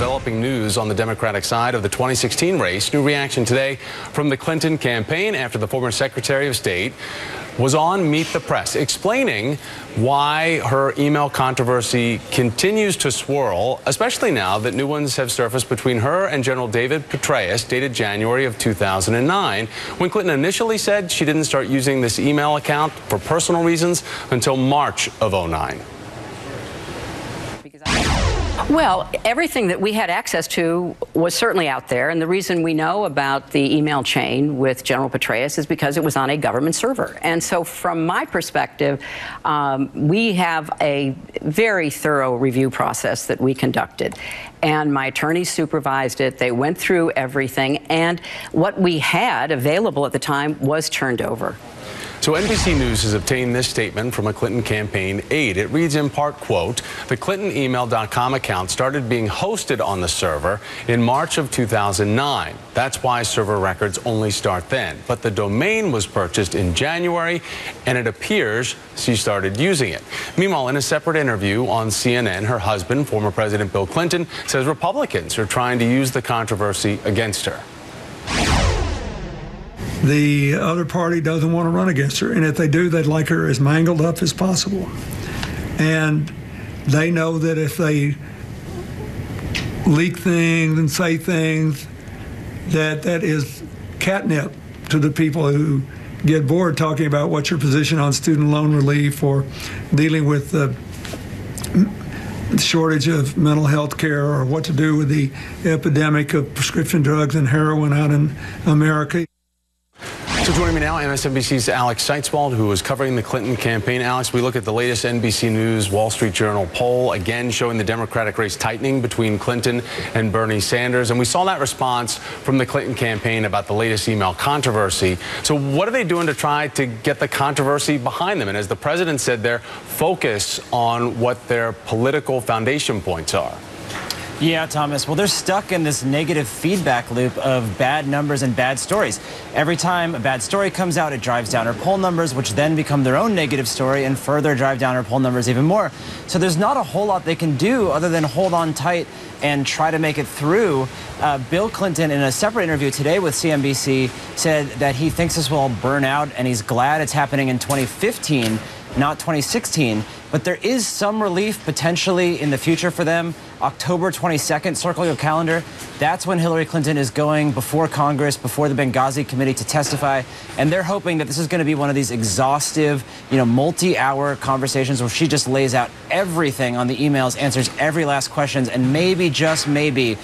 developing news on the Democratic side of the 2016 race. New reaction today from the Clinton campaign after the former Secretary of State was on Meet the Press, explaining why her email controversy continues to swirl, especially now that new ones have surfaced between her and General David Petraeus, dated January of 2009, when Clinton initially said she didn't start using this email account for personal reasons until March of 2009. Well, everything that we had access to was certainly out there, and the reason we know about the email chain with General Petraeus is because it was on a government server. And so from my perspective, we have a very thorough review process that we conducted, and my attorneys supervised it. They went through everything, and what we had available at the time was turned over. So NBC News has obtained this statement from a Clinton campaign aide. It reads in part, quote, the ClintonEmail.com account started being hosted on the server in March of 2009. That's why server records only start then. But the domain was purchased in January, and it appears she started using it. Meanwhile, in a separate interview on CNN, her husband, former President Bill Clinton, says Republicans are trying to use the controversy against her. The other party doesn't want to run against her, and if they do, they'd like her as mangled up as possible. And they know that if they leak things and say things, that is catnip to the people who get bored talking about what's your position on student loan relief or dealing with the shortage of mental health care or what to do with the epidemic of prescription drugs and heroin out in America. So joining me now, MSNBC's Alex Seitzwald, who is covering the Clinton campaign. Alex, we look at the latest NBC News Wall Street Journal poll, again showing the Democratic race tightening between Clinton and Bernie Sanders. And we saw that response from the Clinton campaign about the latest email controversy. So what are they doing to try to get the controversy behind them? And as the president said there, focus on what their political foundation points are. Yeah, Thomas. Well, they're stuck in this negative feedback loop of bad numbers and bad stories. Every time a bad story comes out, it drives down her poll numbers, which then become their own negative story and further drive down her poll numbers even more. So there's not a whole lot they can do other than hold on tight and try to make it through. Bill Clinton, in a separate interview today with CNBC, said that he thinks this will all burn out and he's glad it's happening in 2015, not 2016. But there is some relief potentially in the future for them. October 22nd, circle your calendar. That's when Hillary Clinton is going before Congress, before the Benghazi committee to testify. And they're hoping that this is going to be one of these exhaustive, multi-hour conversations where she just lays out everything on the emails, answers every last question, and maybe, just maybe,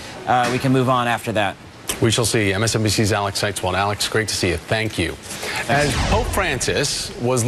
we can move on after that. We shall see. MSNBC's Alex Seitzwald. Alex, great to see you. Thank you. As Pope Francis was leading